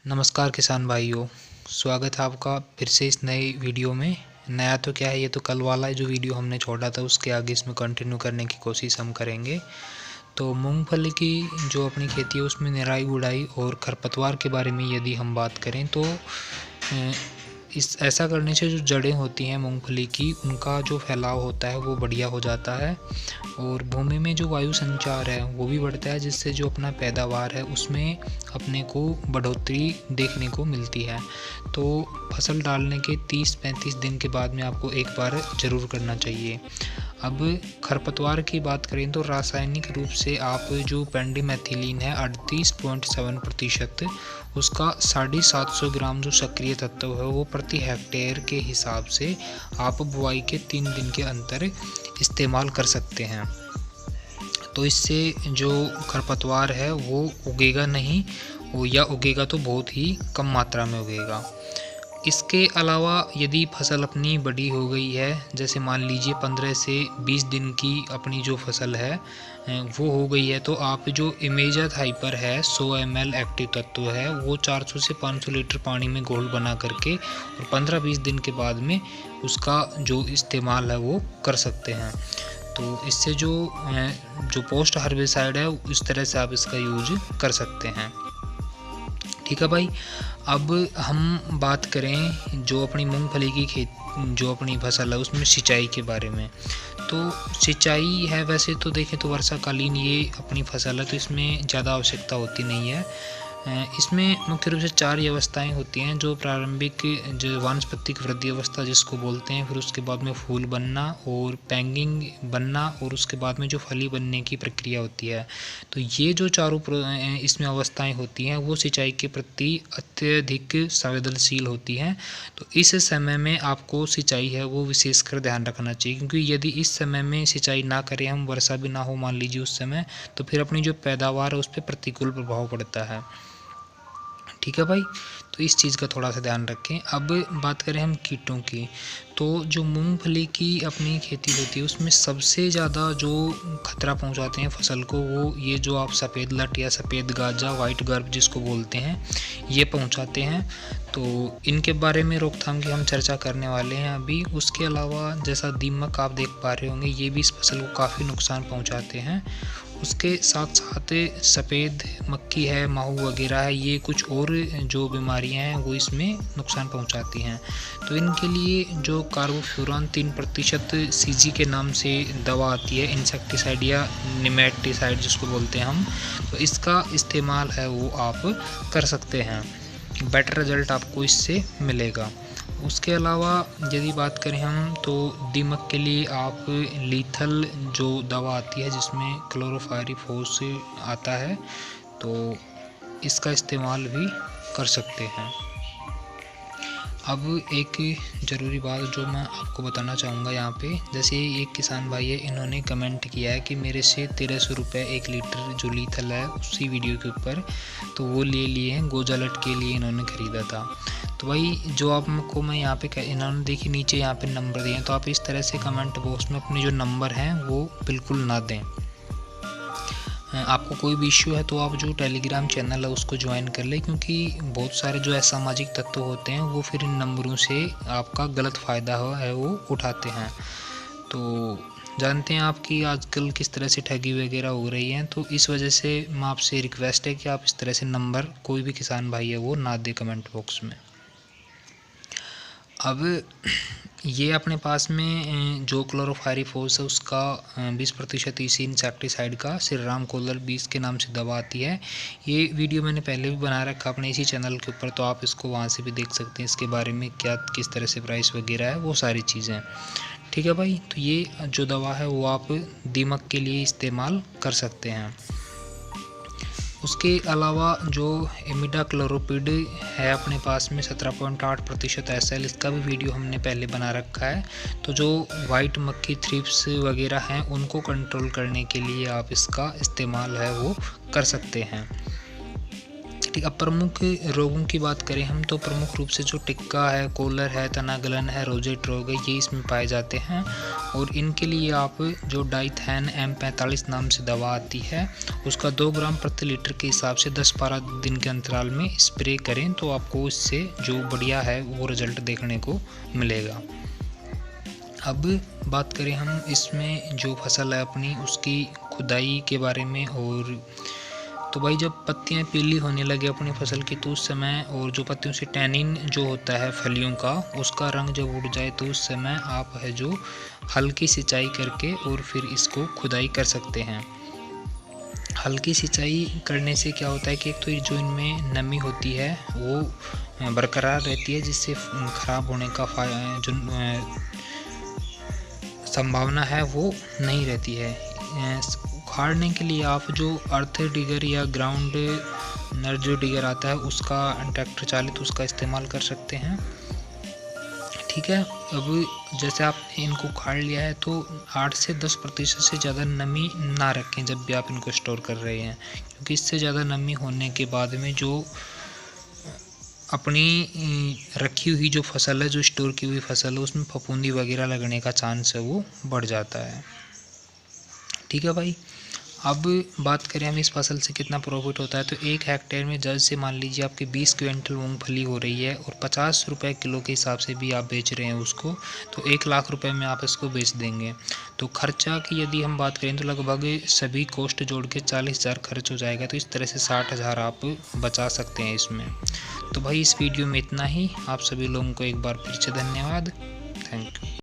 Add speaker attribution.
Speaker 1: नमस्कार किसान भाइयों, स्वागत है आपका फिर से इस नए वीडियो में। नया तो क्या है, ये तो कल वाला है जो वीडियो हमने छोड़ा था, उसके आगे इसमें कंटिन्यू करने की कोशिश हम करेंगे। तो मूंगफली की जो अपनी खेती है उसमें निराई गुड़ाई और खरपतवार के बारे में यदि हम बात करें तो इस ऐसा करने से जो जड़ें होती हैं मूंगफली की, उनका जो फैलाव होता है वो बढ़िया हो जाता है और भूमि में जो वायु संचार है वो भी बढ़ता है, जिससे जो अपना पैदावार है उसमें अपने को बढ़ोतरी देखने को मिलती है। तो फसल डालने के 30-35 दिन के बाद में आपको एक बार ज़रूर करना चाहिए। अब खरपतवार की बात करें तो रासायनिक रूप से आप जो पेंडिमेथिलीन है 38.7%, उसका 750 ग्राम जो सक्रिय तत्व है वो प्रति हेक्टेयर के हिसाब से आप बुआई के 3 दिन के अंतर इस्तेमाल कर सकते हैं। तो इससे जो खरपतवार है वो उगेगा नहीं, या उगेगा तो बहुत ही कम मात्रा में उगेगा। इसके अलावा यदि फसल अपनी बड़ी हो गई है, जैसे मान लीजिए 15 से 20 दिन की अपनी जो फसल है वो हो गई है, तो आप जो इमेजथ हाइपर है 100 ml एक्टिव तत्व है वो 400 से 500 लीटर पानी में घोल बना करके और 15-20 दिन के बाद में उसका जो इस्तेमाल है वो कर सकते हैं। तो इससे जो पोस्ट हर्बिसाइड है उस तरह से आप इसका यूज कर सकते हैं। ठीक है भाई। अब हम बात करें जो अपनी मूंगफली की जो अपनी फसल है उसमें सिंचाई के बारे में। तो सिंचाई है, वैसे तो देखें तो वर्षाकालीन ये अपनी फसल है तो इसमें ज़्यादा आवश्यकता होती नहीं है। इसमें मुख्य रूप से 4 अवस्थाएं होती हैं, जो प्रारंभिक जो वानस्पतिक वृद्धि अवस्था जिसको बोलते हैं, फिर उसके बाद में फूल बनना और पैंगिंग बनना और उसके बाद में जो फली बनने की प्रक्रिया होती है। तो ये जो चारों इसमें अवस्थाएं होती हैं वो सिंचाई के प्रति अत्यधिक संवेदनशील होती हैं। तो इस समय में आपको सिंचाई है वो विशेषकर ध्यान रखना चाहिए, क्योंकि यदि इस समय में सिंचाई ना करें हम, वर्षा भी ना हो मान लीजिए उस समय, तो फिर अपनी जो पैदावार है उस पर प्रतिकूल प्रभाव पड़ता है। ठीक है भाई, तो इस चीज़ का थोड़ा सा ध्यान रखें। अब बात करें हम कीटों की, तो जो मूंगफली की अपनी खेती होती है उसमें सबसे ज़्यादा जो खतरा पहुंचाते हैं फसल को, वो ये जो आप सफ़ेद लट या सफ़ेद गाजा, वाइट गर्भ जिसको बोलते हैं, ये पहुंचाते हैं। तो इनके बारे में रोकथाम की हम चर्चा करने वाले हैं अभी। उसके अलावा जैसा दीमक आप देख पा रहे होंगे, ये भी इस फसल को काफ़ी नुकसान पहुँचाते हैं। उसके साथ साथ सफ़ेद मक्खी है, माहू वगैरह है, ये कुछ और जो बीमारियां हैं वो इसमें नुकसान पहुंचाती हैं। तो इनके लिए जो कार्बोफ्यूरॉन 3% सीजी के नाम से दवा आती है, इंसेक्टिसाइड या निमेटिसाइड जिसको बोलते हैं हम, तो इसका इस्तेमाल है वो आप कर सकते हैं। बेटर रिजल्ट आपको इससे मिलेगा। उसके अलावा यदि बात करें हम तो दीमक के लिए आप लीथल जो दवा आती है जिसमें क्लोरोफायरिफोस आता है, तो इसका इस्तेमाल भी कर सकते हैं। अब एक ज़रूरी बात जो मैं आपको बताना चाहूँगा यहाँ पे, जैसे एक किसान भाई है, इन्होंने कमेंट किया है कि मेरे से 1300 रुपये 1 लीटर जो लीथल है उसी वीडियो के ऊपर, तो वो ले लिए हैं, गोजालट के लिए इन्होंने ख़रीदा था। तो भाई जो आपको मैं यहाँ पे इन्होंने देखिए नीचे यहाँ पे नंबर दिए हैं, तो आप इस तरह से कमेंट बॉक्स में अपने जो नंबर हैं वो बिल्कुल ना दें। आपको कोई भी इश्यू है तो आप जो टेलीग्राम चैनल है उसको ज्वाइन कर लें, क्योंकि बहुत सारे जो असामाजिक तत्व होते हैं वो फिर इन नंबरों से आपका गलत फ़ायदा है वो उठाते हैं। तो जानते हैं आप कि आजकल किस तरह से ठगी वगैरह हो रही है, तो इस वजह से मैं आपसे रिक्वेस्ट है कि आप इस तरह से नंबर कोई भी किसान भाई है वो ना दे कमेंट बॉक्स में। अब ये अपने पास में जो क्लोरोफायरिफोस है उसका 20% इसी इंसेक्टिसाइड का श्रीराम कोलर 20 के नाम से दवा आती है। ये वीडियो मैंने पहले भी बना रखा अपने इसी चैनल के ऊपर, तो आप इसको वहाँ से भी देख सकते हैं, इसके बारे में क्या किस तरह से प्राइस वगैरह है वो सारी चीज़ें। ठीक है भाई, तो ये जो दवा है वो आप दीमक के लिए इस्तेमाल कर सकते हैं। उसके अलावा जो इमिडाक्लोप्रिड है अपने पास में 17.8% SL, इसका भी वीडियो हमने पहले बना रखा है। तो जो वाइट मक्खी, थ्रिप्स वगैरह हैं उनको कंट्रोल करने के लिए आप इसका इस्तेमाल है वो कर सकते हैं। ठीक। अब प्रमुख रोगों की बात करें हम तो प्रमुख रूप से जो टिक्का है, कोलर है, तना गलन है, रोजेट रोग है, ये इसमें पाए जाते हैं। और इनके लिए आप जो डाइथैन M45 नाम से दवा आती है उसका 2 ग्राम प्रति लीटर के हिसाब से 10-12 दिन के अंतराल में स्प्रे करें तो आपको इससे जो बढ़िया है वो रिजल्ट देखने को मिलेगा। अब बात करें हम इसमें जो फसल है अपनी उसकी खुदाई के बारे में। और तो भाई जब पत्तियां पीली होने लगे अपनी फसल की तो उस समय, और जो पत्तियों से टैनिन जो होता है फलियों का उसका रंग जब उड़ जाए तो उस समय आप है जो हल्की सिंचाई करके और फिर इसको खुदाई कर सकते हैं। हल्की सिंचाई करने से क्या होता है कि एक तो जो इनमें नमी होती है वो बरकरार रहती है जिससे खराब होने का जो संभावना है वो नहीं रहती है। उखाड़ने के लिए आप जो अर्थ डिगर या ग्राउंड नर जो डिगर आता है उसका ट्रैक्टर चालित उसका इस्तेमाल कर सकते हैं। ठीक है। अब जैसे आपने इनको उखाड़ लिया है तो 8 से 10% से ज़्यादा नमी ना रखें जब भी आप इनको स्टोर कर रहे हैं, क्योंकि इससे ज़्यादा नमी होने के बाद में जो अपनी रखी हुई जो फसल है, जो स्टोर की हुई फसल है, उसमें फफूंदी वगैरह लगने का चांस है वो बढ़ जाता है। ठीक है भाई। अब बात करें हम इस फसल से कितना प्रॉफिट होता है तो 1 हेक्टेयर में जैसे मान लीजिए आपकी 20 क्विंटल मूंगफली हो रही है और 50 रुपये किलो के हिसाब से भी आप बेच रहे हैं उसको, तो 1 लाख रुपए में आप इसको बेच देंगे। तो खर्चा की यदि हम बात करें तो लगभग सभी कॉस्ट जोड़ के 40,000 खर्च हो जाएगा। तो इस तरह से 60,000 आप बचा सकते हैं इसमें। तो भाई इस वीडियो में इतना ही। आप सभी लोगों को एक बार फिर से धन्यवाद। Thank you.